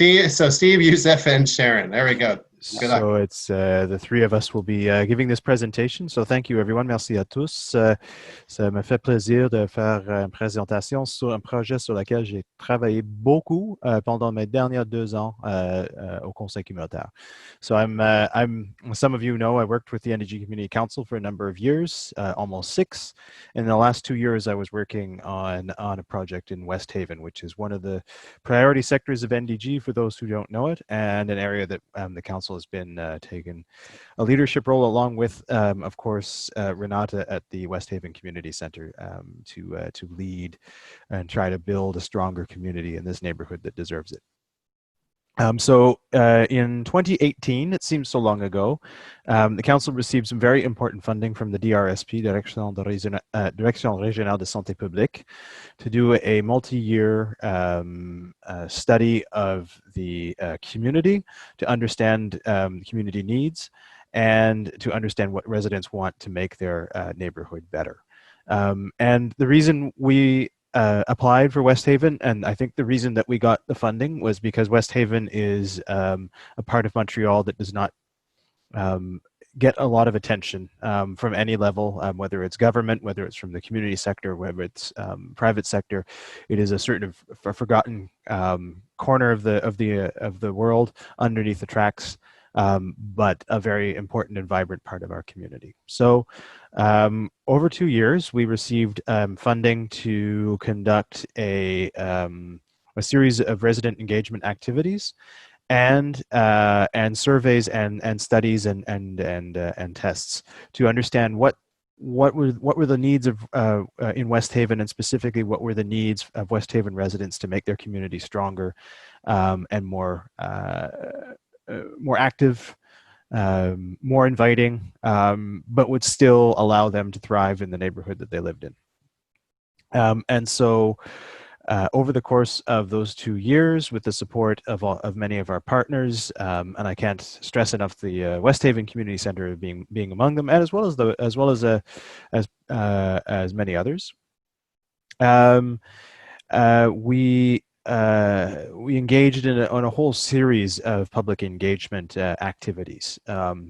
Steve, Youssef, and Sharon. There we go. Good luck. So it's the three of us will be giving this presentation. So thank you everyone. Merci à tous. Ça me fait plaisir de faire une présentation sur un projet sur lequel j'ai travaillé beaucoup pendant mes derniers 2 ans au Conseil communautaire. So some of you know, I worked with the NDG Community Council for a number of years, almost 6. In the last 2 years, I was working on a project in West Haven, which is one of the priority sectors of NDG for those who don't know it, and an area that the council has been taking a leadership role along with, of course, Renata at the West Haven Community Center to lead and try to build a stronger community in this neighborhood that deserves it. So in 2018, it seems so long ago, the council received some very important funding from the DRSP, Direction Régionale de Santé Publique, to do a multi-year study of the community, to understand community needs, and to understand what residents want to make their neighborhood better. And the reason we applied for West Haven, and I think the reason that we got the funding was because West Haven is a part of Montreal that does not get a lot of attention from any level, whether it's government, whether it's from the community sector, whether it's private sector. It is a sort of forgotten corner of the world underneath the tracks, but a very important and vibrant part of our community. So over 2 years, we received funding to conduct a series of resident engagement activities and surveys and studies and tests to understand what were the needs of in West Haven, and specifically what were the needs of West Haven residents to make their community stronger and more active, more inviting, but would still allow them to thrive in the neighborhood that they lived in. And so over the course of those 2 years, with the support of many of our partners, and I can't stress enough the West Haven Community Center being among them, and as well as many others, we engaged on a whole series of public engagement activities.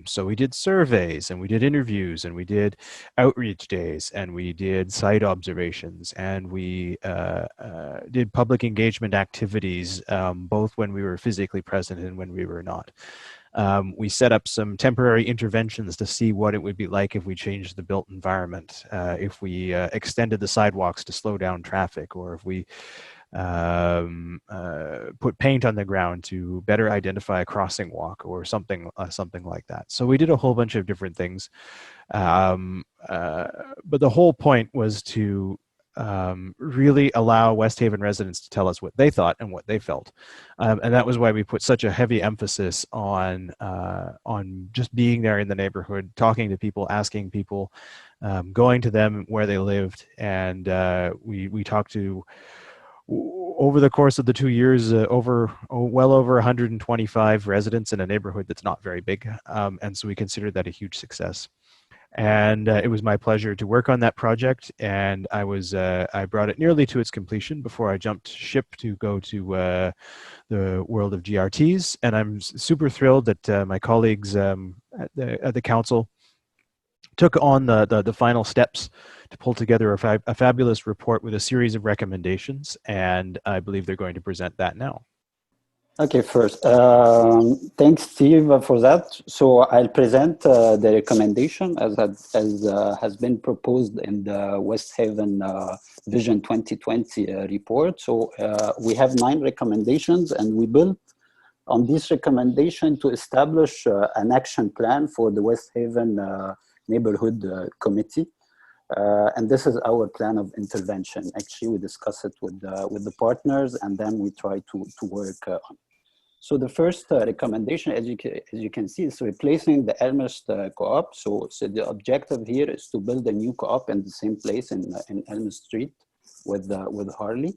So we did surveys, and we did interviews, and we did outreach days, and we did site observations, and we did public engagement activities, both when we were physically present and when we were not. We set up some temporary interventions to see what it would be like if we changed the built environment, if we extended the sidewalks to slow down traffic, or if we put paint on the ground to better identify a crossing walk or something like that. So we did a whole bunch of different things, but the whole point was to really allow West Haven residents to tell us what they thought and what they felt, and that was why we put such a heavy emphasis on just being there in the neighborhood, talking to people, asking people, going to them where they lived, and we talked to, over the course of the 2 years, well over 125 residents in a neighborhood that's not very big, and so we considered that a huge success. And it was my pleasure to work on that project, and I brought it nearly to its completion before I jumped ship to go to the world of GRTs. And I'm super thrilled that my colleagues at the council took on the final steps to pull together a fabulous report with a series of recommendations, and I believe they're going to present that now. Okay, first, thanks, Steve, for that. So I'll present the recommendation as has been proposed in the West Haven Vision 2020 report. So we have 9 recommendations, and we built on this recommendation to establish an action plan for the West Haven Neighborhood Committee. And this is our plan of intervention. Actually, we discuss it with the partners, and then we try to work on. So the first recommendation, as you can see, is replacing the Elmhurst Co-op. So the objective here is to build a new co-op in the same place in Elmhurst Street with Harley,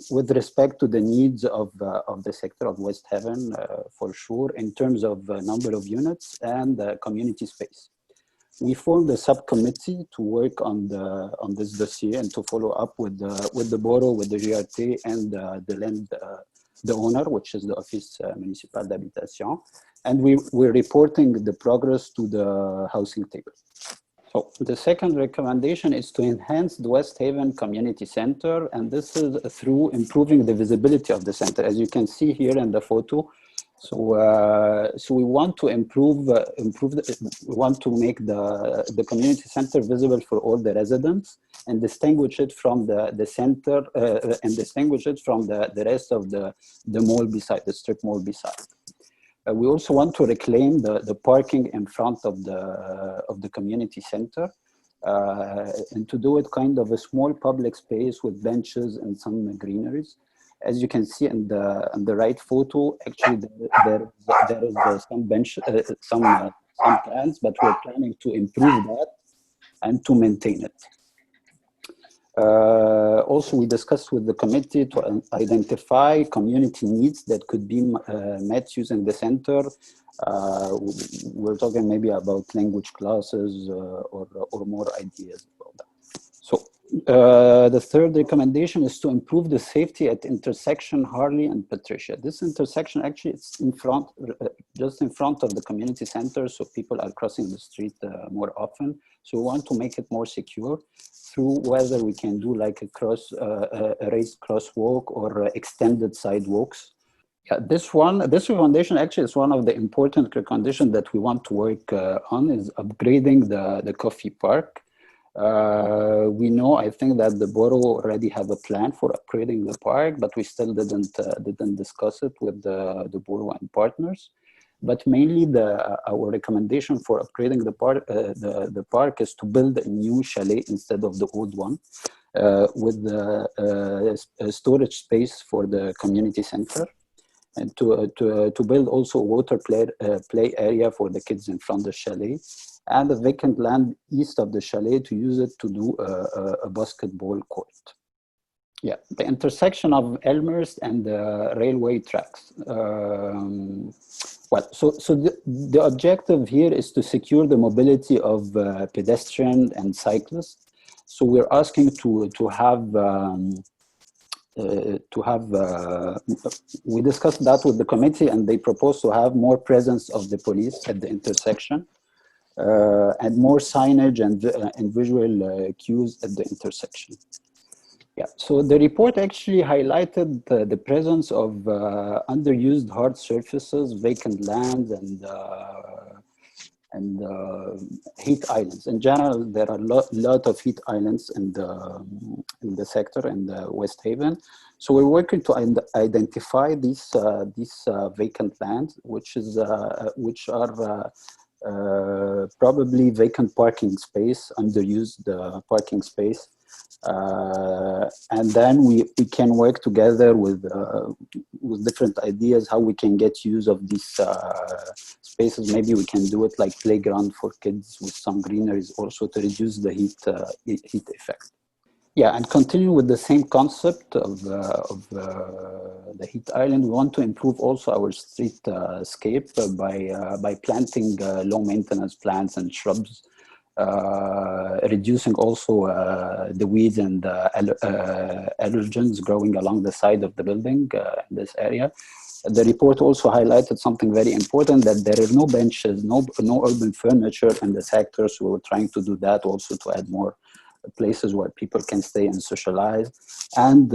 with respect to the needs of the sector of West Haven, for sure, in terms of number of units and community space. We formed a subcommittee to work on this dossier and to follow up with the borough, with the GRT, and the land the owner, which is the Office Municipal d'Habitation, and we're reporting the progress to the housing table. So the second recommendation is to enhance the West Haven Community Center, and this is through improving the visibility of the center, as you can see here in the photo. So, so we want to we want to make the community center visible for all the residents and distinguish it from the center and distinguish it from the rest of the mall beside, the strip mall beside. We also want to reclaim the parking in front of the community center, and to do it kind of a small public space with benches and some greeneries. As you can see in the right photo, actually there is some bench, some plans, but we're planning to improve that and to maintain it. Also, we discussed with the committee to identify community needs that could be met using the center. We're talking maybe about language classes or more ideas about that. So the third recommendation is to improve the safety at intersection Harley and Patricia. This intersection actually it's in front, just in front of the community center, so people are crossing the street more often. So we want to make it more secure through whether we can do like a raised crosswalk or extended sidewalks. Yeah, this recommendation actually is one of the important recommendations that we want to work on is upgrading the coffee park. We know, I think that the borough already have a plan for upgrading the park, but we still didn't discuss it with the borough and partners. But mainly our recommendation for upgrading the park is to build a new chalet instead of the old one, with a storage space for the community center, and to build also a water play area for the kids in front of the chalet, and a vacant land east of the chalet to use it to do a basketball court. Yeah, the intersection of Elmhurst and the railway tracks. Well, so the objective here is to secure the mobility of pedestrians and cyclists. So we're asking to have we discussed that with the committee, and they proposed to have more presence of the police at the intersection, and more signage and visual cues at the intersection. Yeah, so the report actually highlighted the presence of underused hard surfaces, vacant lands, and heat islands. In general, there are a lot of heat islands in the sector in the West Haven. So we're working to identify these vacant lands, which are probably vacant parking space, underused parking space. And then we can work together with different ideas how we can get use of these spaces. Maybe we can do it like playground for kids with some greeneries also to reduce the heat effect. Yeah, and continue with the same concept of the heat island. We want to improve also our streetscape by planting low maintenance plants and shrubs. Reducing also the weeds and allergens growing along the side of the building in this area. The report also highlighted something very important, that there are no benches, no urban furniture in the sector. So we're trying to do that also to add more places where people can stay and socialize, and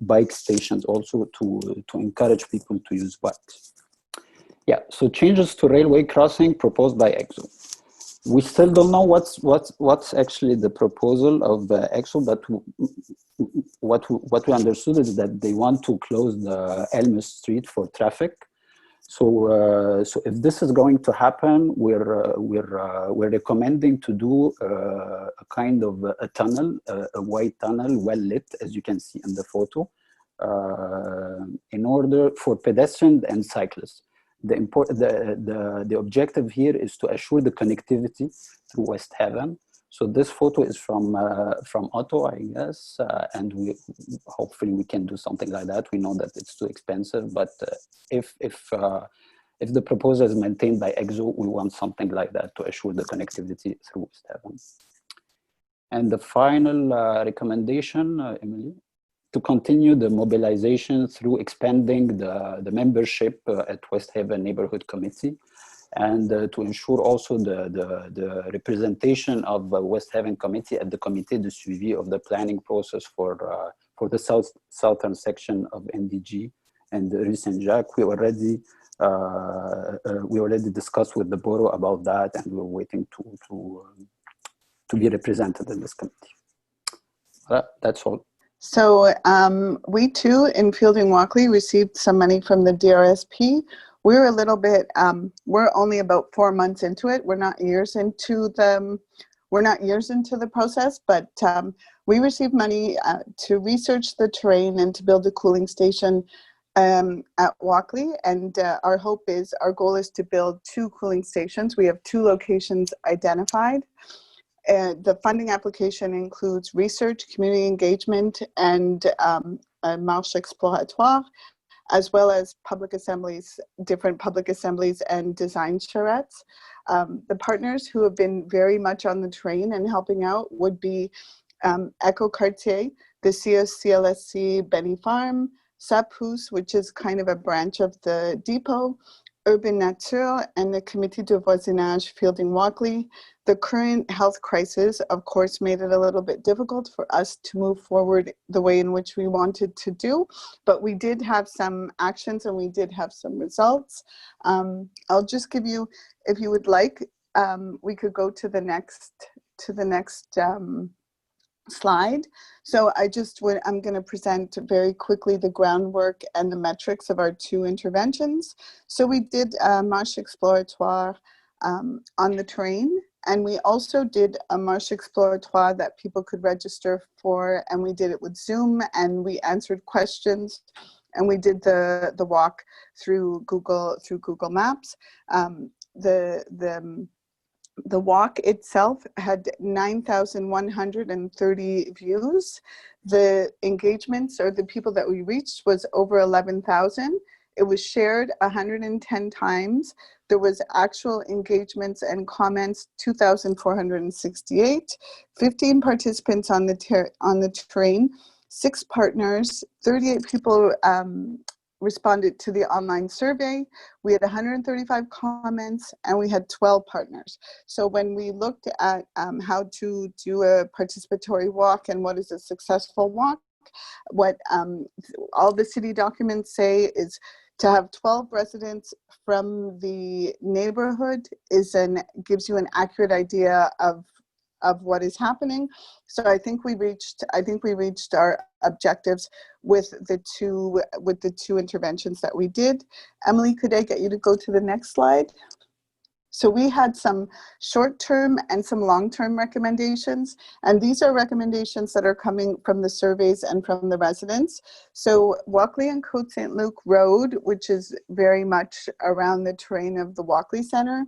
bike stations also to encourage people to use bikes. Yeah, so changes to railway crossing proposed by EXO. We still don't know what's actually the proposal of EXO, but what we understood is that they want to close the Elmhurst Street for traffic. So if this is going to happen, we're recommending to do a kind of a tunnel, a white tunnel, well lit, as you can see in the photo, in order for pedestrians and cyclists. The objective here is to assure the connectivity through West Haven. So this photo is from Otto, I guess, and hopefully we can do something like that. We know that it's too expensive, but if the proposal is maintained by EXO, we want something like that to assure the connectivity through West Haven. And the final recommendation, Emily. to continue the mobilization through expanding the membership at West Haven Neighborhood Committee, and to ensure also the representation of West Haven Committee at the Comité de Suivi of the planning process for the southern section of NDG and Rue Saint-Jacques. We already discussed with the borough about that, and we're waiting to be represented in this committee. That's all. So we too in Fielding Walkley received some money from the DRSP. We're a little bit, we're only about 4 months into it. We're not years into the process, but we received money to research the terrain and to build a cooling station at Walkley. And our goal is to build 2 cooling stations. We have 2 locations identified. The funding application includes research, community engagement, and a marche exploratoire, as well as public assemblies, different public assemblies and design charrettes. The partners who have been very much on the train and helping out would be Eco Quartier, the CLSC Benny Farm, SAPHUS, which is kind of a branch of the depot, Urban Nature, and the Comité de Voisinage Fielding Walkley. The current health crisis, of course, made it a little bit difficult for us to move forward the way in which we wanted to do, but we did have some actions and we did have some results. I'll just give you, if you would like, we could go to the next slide. So I'm going to present very quickly the groundwork and the metrics of our 2 interventions. So we did a marche exploratoire on the train, and we also did a marche exploratoire that people could register for, and we did it with Zoom, and we answered questions, and we did the walk through Google Maps. The walk itself had 9,130 views. The engagements, or the people that we reached, was over 11,000. It was shared 110 times. There was actual engagements and comments, 2,468. 15 participants on the train, 6 partners, 38 people responded to the online survey. We had 135 comments, and we had 12 partners. So when we looked at how to do a participatory walk and what is a successful walk, what all the city documents say is to have 12 residents from the neighborhood gives you an accurate idea of what is happening. So I think we reached our objectives with the two interventions that we did. Emily, could I get you to go to the next slide? So we had some short-term and some long-term recommendations, and these are recommendations that are coming from the surveys and from the residents. So Walkley and Côte Saint-Luc Road, which is very much around the terrain of the Walkley Center.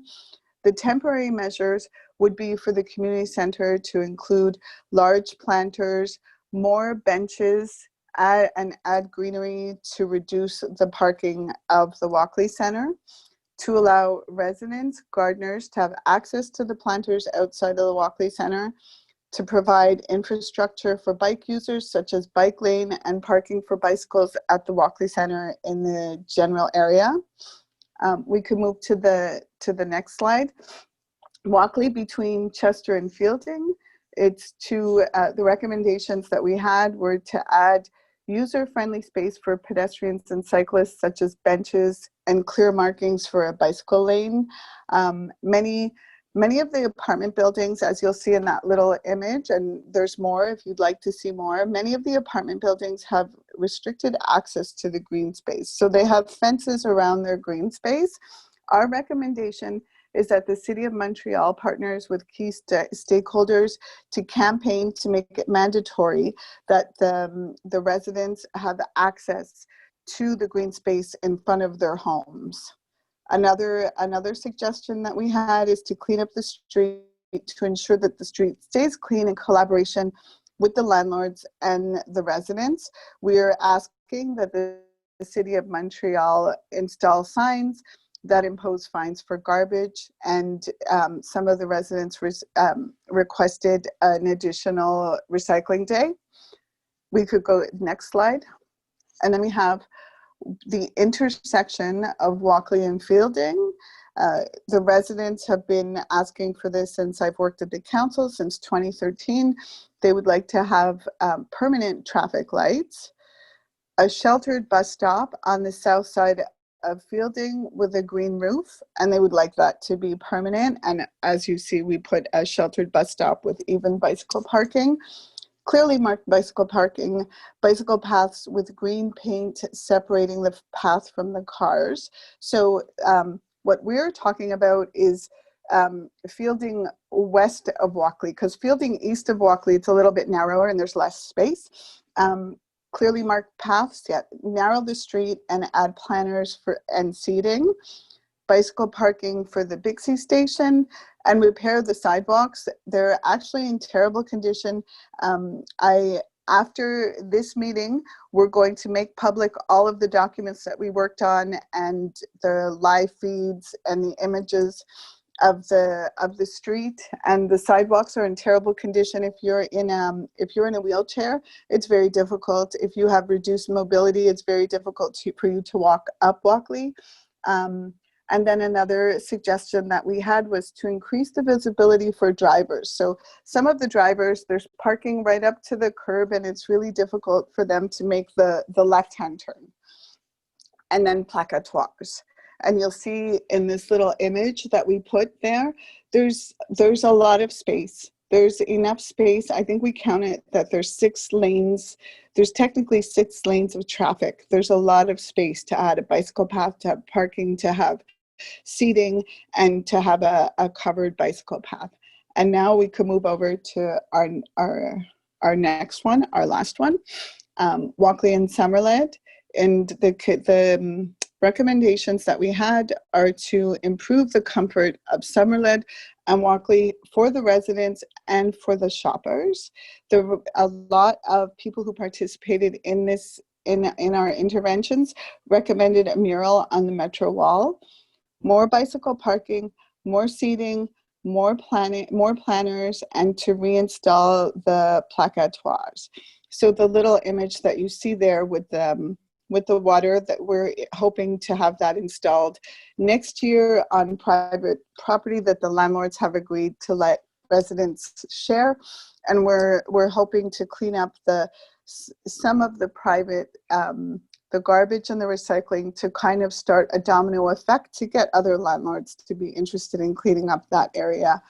The temporary measures would be for the community center to include large planters, more benches, add greenery to reduce the parking of the Walkley Center, to allow residents, gardeners to have access to the planters outside of the Walkley Center, to provide infrastructure for bike users such as bike lane and parking for bicycles at the Walkley Center in the general area. We could move to the next slide. Walkley between Chester and Fielding. It's the recommendations that we had were to add user-friendly space for pedestrians and cyclists, such as benches and clear markings for a bicycle lane. Many of the apartment buildings, as you'll see in that little image, and there's more if you'd like to see more, many of the apartment buildings have restricted access to the green space. So they have fences around their green space. Our recommendation is that the City of Montreal partners with key stakeholders to campaign to make it mandatory that the residents have access to the green space in front of their homes. Another suggestion that we had is to clean up the street to ensure that the street stays clean in collaboration with the landlords and the residents. We are asking that the City of Montreal install signs that impose fines for garbage, and some of the residents requested an additional recycling day. We could go next slide. And then we have the intersection of Walkley and Fielding. The residents have been asking for this since I've worked at the council since 2013. They would like to have permanent traffic lights, a sheltered bus stop on the south side of Fielding with a green roof, and they would like that to be permanent. And as you see, we put a sheltered bus stop with even bicycle parking. Clearly marked bicycle parking, bicycle paths with green paint separating the path from the cars. So what we're talking about is Fielding west of Walkley, because Fielding east of Walkley, it's a little bit narrower and there's less space. Clearly marked paths, narrow the street and add planters and seating. Bicycle parking for the Bixie station, and repair the sidewalks. They're actually in terrible condition. After this meeting, we're going to make public all of the documents that we worked on and the live feeds and the images of the street, and the sidewalks are in terrible condition. If you're in a wheelchair, it's very difficult. If you have reduced mobility, it's very difficult for you to walk up Walkley. And then another suggestion that we had was to increase the visibility for drivers. So some of the drivers, there's parking right up to the curb and it's really difficult for them to make the left-hand turn. And then placatoires. And you'll see in this little image that we put there, there's a lot of space. There's enough space. I think we counted that there's 6 lanes. There's technically 6 lanes of traffic. There's a lot of space to add a bicycle path, to have parking, to have seating, and to have a covered bicycle path. And now we can move over to our next one, our last one, Walkley and Summerled. And the recommendations that we had are to improve the comfort of Summerled and Walkley for the residents and for the shoppers. There were a lot of people who participated in this, in our interventions, recommended a mural on the metro wall. More bicycle parking, more seating, more planners, and to reinstall the placatoires. So the little image that you see there with the water, that we're hoping to have that installed next year on private property that the landlords have agreed to let residents share. And we're hoping to clean up some of the private the garbage and the recycling, to kind of start a domino effect to get other landlords to be interested in cleaning up that area.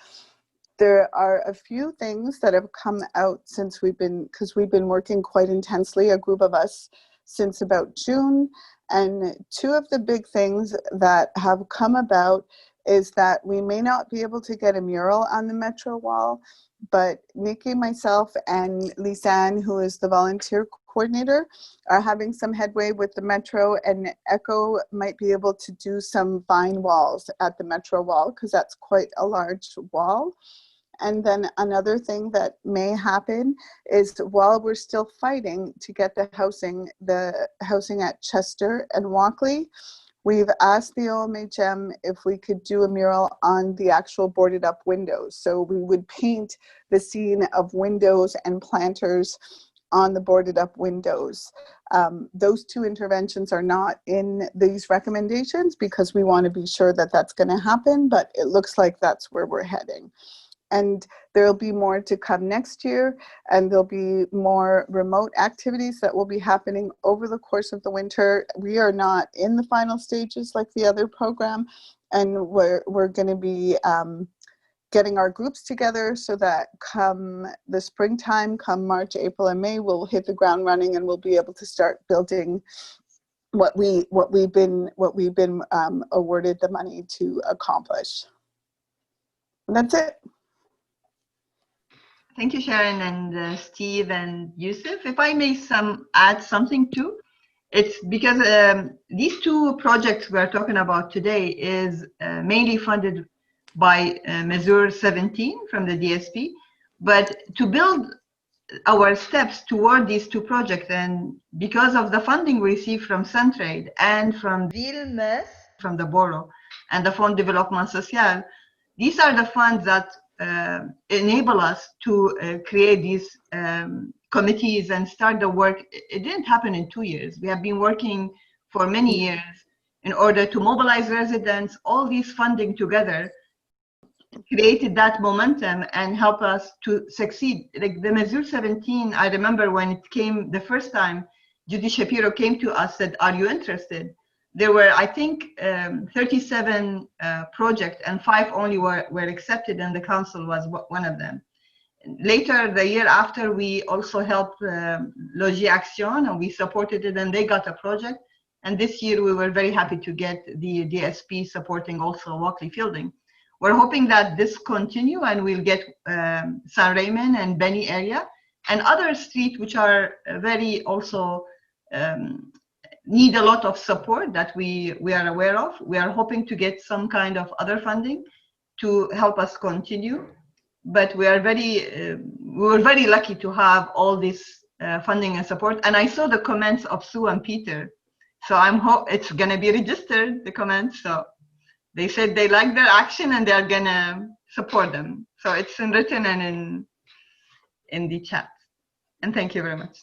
There are a few things that have come out since because we've been working quite intensely, a group of us, since about June. And 2 of the big things that have come about is that we may not be able to get a mural on the metro wall, but Nikki, myself, and Lisanne, who is the volunteer coordinator, are having some headway with the metro, and Echo might be able to do some vine walls at the metro wall, because that's quite a large wall. And then another thing that may happen is, while we're still fighting to get the housing at Chester and Walkley, we've asked the OMHM if we could do a mural on the actual boarded up windows. So we would paint the scene of windows and planters on the boarded up windows. Those 2 interventions are not in these recommendations because we want to be sure that that's going to happen, but it looks like that's where we're heading. And there'll be more to come next year, and there'll be more remote activities that will be happening over the course of the winter. We are not in the final stages like the other program, and we're going to be getting our groups together so that come the springtime, come March, April, and May, we'll hit the ground running and we'll be able to start building what we've been awarded the money to accomplish. And that's it. Thank you, Sharon and Steve and Yusuf. If I may add something too, it's because these 2 projects we're talking about today is mainly funded by Measure 17 from the DSP, but to build our steps toward these 2 projects, and because of the funding we receive from Centraid and from Ville-Metz, from the borough, and the Fonds Développement Social, these are the funds that enable us to create these committees and start the work. It didn't happen in 2 years. We have been working for many years in order to mobilize residents. All these funding together created that momentum and help us to succeed. Like the Mesure 17, I remember when it came the first time, Judy Shapiro came to us, said, are you interested? There were, I think, 37 projects and 5 only were accepted, and the council was one of them. Later, the year after, we also helped Logis Action, and we supported it, and they got a project. And this year, we were very happy to get the DSP supporting also Walkley Fielding. We're hoping that this continue, and we'll get San Raymond and Benny area, and other streets which are very also need a lot of support that we are aware of. We are hoping to get some kind of other funding to help us continue. But we are we were very lucky to have all this funding and support. And I saw the comments of Sue and Peter. So it's gonna be registered, the comments. So they said they like their action and they're gonna support them. So it's in written and in the chat. And thank you very much.